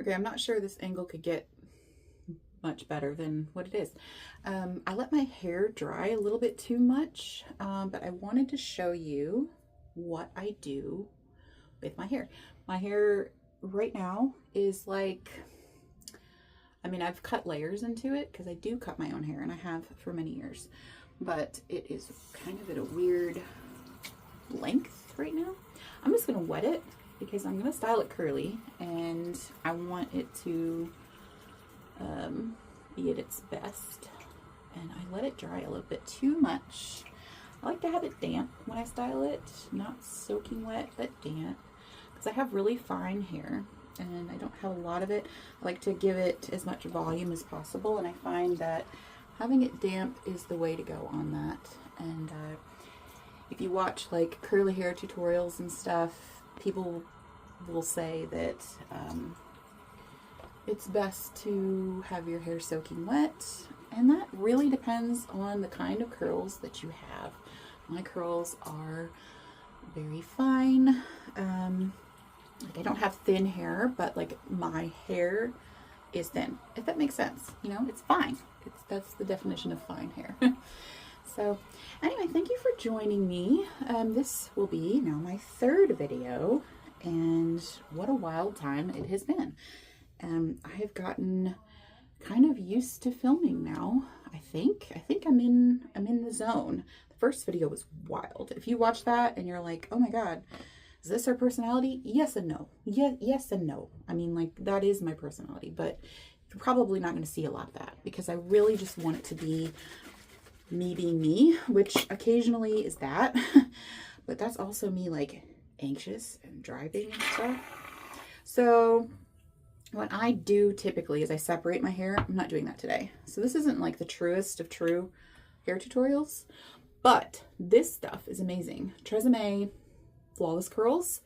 Okay, I'm not sure this angle could get much better than what it is. I let my hair dry a little bit too much, but I wanted to show you what I do with my hair. My hair right now is like, I mean, I've cut layers into it because I do cut my own hair and I have for many years, but it is kind of at a weird length right now. I'm just gonna wet it because I'm gonna style it curly and I want it to be at its best. And I let it dry a little bit too much. I like to have it damp when I style it, not soaking wet, but damp, because I have really fine hair and I don't have a lot of it. I like to give it as much volume as possible, and I find that having it damp is the way to go on that. And if you watch like curly hair tutorials and stuff, people will say that it's best to have your hair soaking wet, and that really depends on the kind of curls that you have. My curls are very fine. Like I don't have thin hair, but like my hair is thin, if that makes sense. You know, it's fine. That's the definition of fine hair. So anyway, thank you for joining me. This will be now my third video, and what a wild time it has been. I have gotten kind of used to filming now. I think I'm in the zone. The first video was wild. If you watch that and you're like, oh my god, is this our personality? Yes and no. Yes and no. I mean, like, that is my personality, but you're probably not going to see a lot of that because I really just want it to be me being me, which occasionally is that, but that's also me like anxious and driving and stuff. So what I do typically is I separate my hair. I'm not doing that today. So this isn't like the truest of true hair tutorials, but this stuff is amazing. Tresemme Flawless Curls.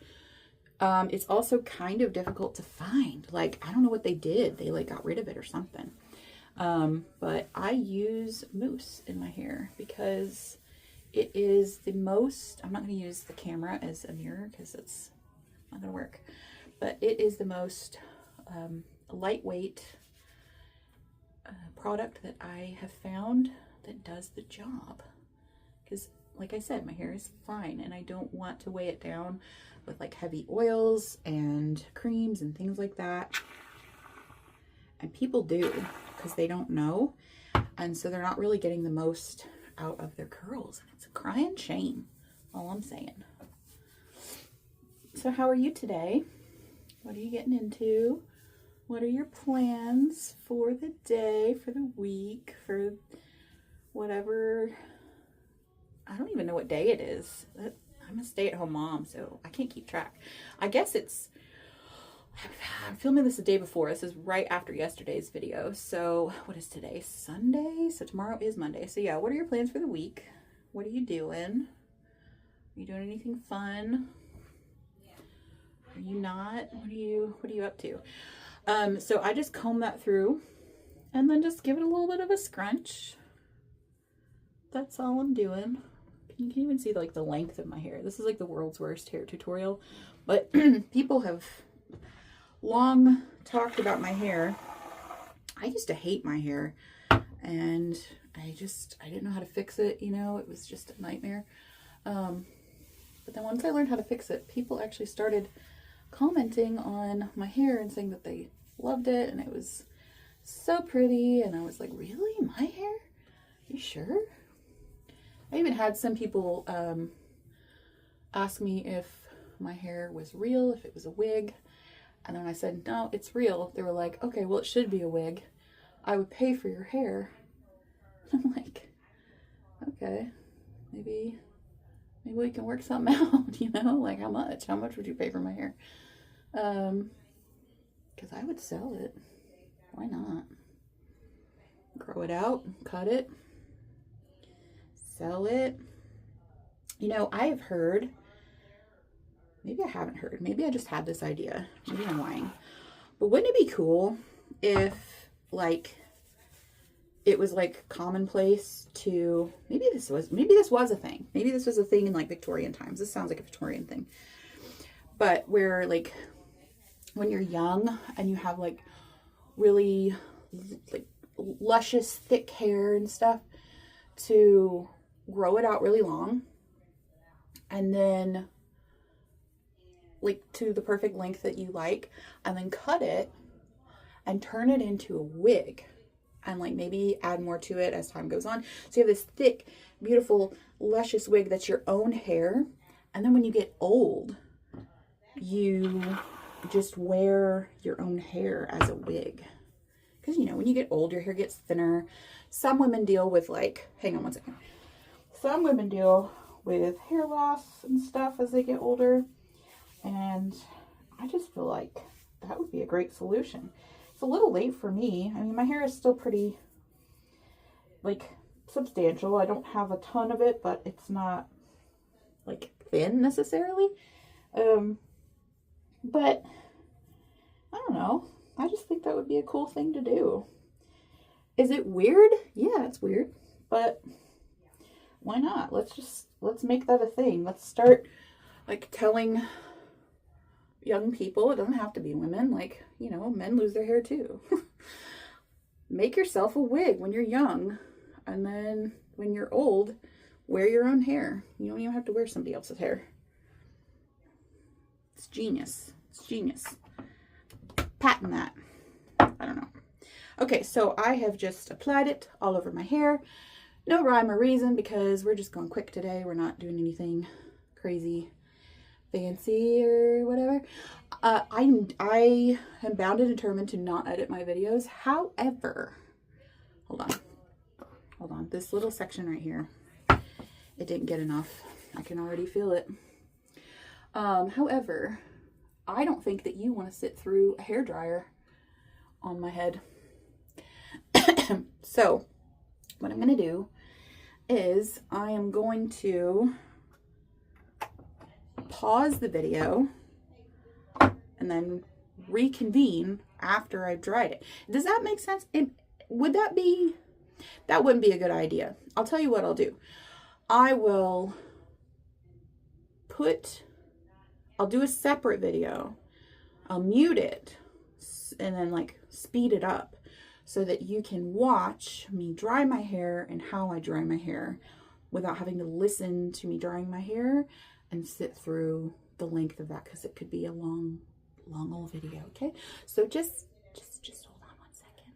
It's also kind of difficult to find. Like, I don't know what they did. They like got rid of it or something. But I use mousse in my hair because it is the most, I'm not going to use the camera as a mirror because it's not going to work, but it is the most lightweight product that I have found that does the job. Because like I said, my hair is fine and I don't want to weigh it down with like heavy oils and creams and things like that. And people do because they don't know, and so they're not really getting the most out of their curls, and it's a crying shame, all I'm saying. So how are you today? What are you getting into? What are your plans for the day, for the week, for whatever? I don't even know what day it is. I'm a stay-at-home mom, so I can't keep track. I guess I'm filming this the day before. This is right after yesterday's video. So what is today? Sunday? So tomorrow is Monday. So yeah, what are your plans for the week? What are you doing? Are you doing anything fun? Are you not? What are you up to? So I just comb that through and then just give it a little bit of a scrunch. That's all I'm doing. You can even see like the length of my hair. This is like the world's worst hair tutorial, but people have long talked about my hair. I used to hate my hair and I didn't know how to fix it, you know, it was just a nightmare. But then once I learned how to fix it, people actually started commenting on my hair and saying that they loved it and it was so pretty, and I was like, really? My hair? You sure? I even had some people ask me if my hair was real, if it was a wig. And then I said, no, it's real. They were like, okay, well, it should be a wig. I would pay for your hair. I'm like, okay, maybe we can work something out, you know, like how much would you pay for my hair? Because I would sell it. Why not? Grow it out, cut it, sell it. You know, I have heard, maybe I haven't heard, maybe I just had this idea, maybe I'm lying, but wouldn't it be cool if like it was like commonplace to, maybe this was a thing, maybe this was a thing in like Victorian times. This sounds like a Victorian thing, but where like when you're young and you have like really like luscious thick hair and stuff, to grow it out really long and then like to the perfect length that you like, and then cut it and turn it into a wig and like maybe add more to it as time goes on. So you have this thick, beautiful, luscious wig that's your own hair. And then when you get old, you just wear your own hair as a wig. Because, you know, when you get old, your hair gets thinner. Some women deal with like, hang on one second. Some women deal with hair loss and stuff as they get older. And I just feel like that would be a great solution. It's a little late for me. I mean, my hair is still pretty, like, substantial. I don't have a ton of it, but it's not, like, thin necessarily. But, I don't know. I just think that would be a cool thing to do. Is it weird? Yeah, it's weird. But why not? Let's make that a thing. Let's start, like, telling young people, it doesn't have to be women, like, you know, men lose their hair too. Make yourself a wig when you're young, and then when you're old, wear your own hair. You don't even have to wear somebody else's hair. It's genius. It's genius. Patent that. I don't know. Okay, so I have just applied it all over my hair. No rhyme or reason, because we're just going quick today. We're not doing anything crazy fancy or whatever. I am bound and determined to not edit my videos. However, hold on. This little section right here, it didn't get enough. I can already feel it. However, I don't think that you want to sit through a hairdryer on my head. So, what I'm going to do is I am going to pause the video and then reconvene after I've dried it. Does that make sense? That wouldn't be a good idea. I'll tell you what I'll do. I'll do a separate video. I'll mute it and then like speed it up so that you can watch me dry my hair and how I dry my hair without having to listen to me drying my hair and sit through the length of that, because it could be a long old video. Okay, so just hold on one second.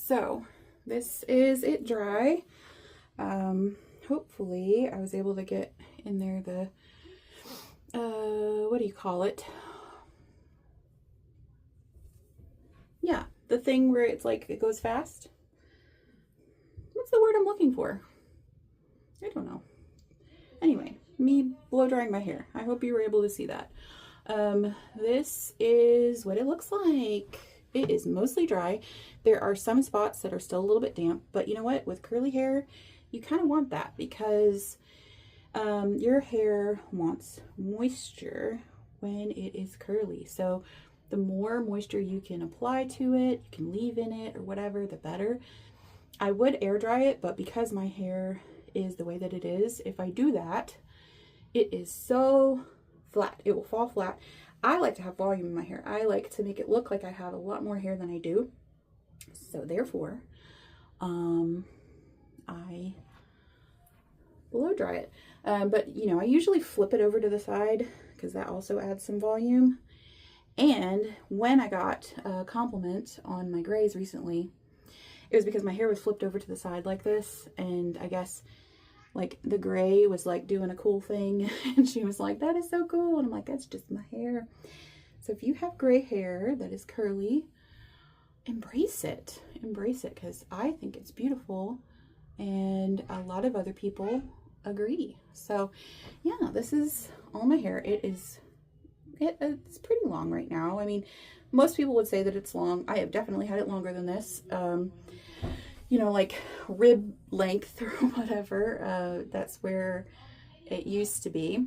So this is it dry. Hopefully I was able to get in there the, what do you call it? Yeah, the thing where it's like, it goes fast. What's the word I'm looking for? I don't know. Anyway, me blow drying my hair. I hope you were able to see that. This is what it looks like. It is mostly dry. There are some spots that are still a little bit damp, but you know what? With curly hair, you kind of want that because your hair wants moisture when it is curly. So the more moisture you can apply to it, you can leave in it or whatever, the better. I would air dry it, but because my hair is the way that it is, if I do that, it is so flat. It will fall flat. I like to have volume in my hair. I like to make it look like I have a lot more hair than I do. So therefore, I blow dry it. But you know, I usually flip it over to the side because that also adds some volume. And when I got a compliment on my grays recently, it was because my hair was flipped over to the side like this, and I guess like the gray was like doing a cool thing, and she was like, that is so cool, and I'm like, that's just my hair. So if you have gray hair that is curly, embrace it, because I think it's beautiful, and a lot of other people agree. So yeah, this is all my hair. It's pretty long right now. I mean, most people would say that it's long. I have definitely had it longer than this. You know, like rib length or whatever. That's where it used to be.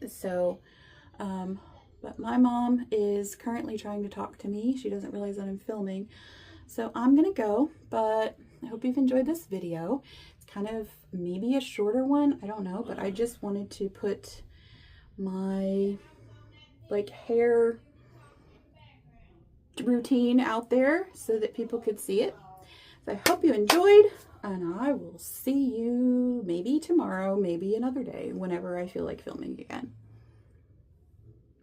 So, but my mom is currently trying to talk to me. She doesn't realize that I'm filming. So I'm gonna go, but I hope you've enjoyed this video. It's kind of maybe a shorter one, I don't know, but I just wanted to put my like hair routine out there so that people could see it. So I hope you enjoyed, and I will see you maybe tomorrow, maybe another day, whenever I feel like filming again.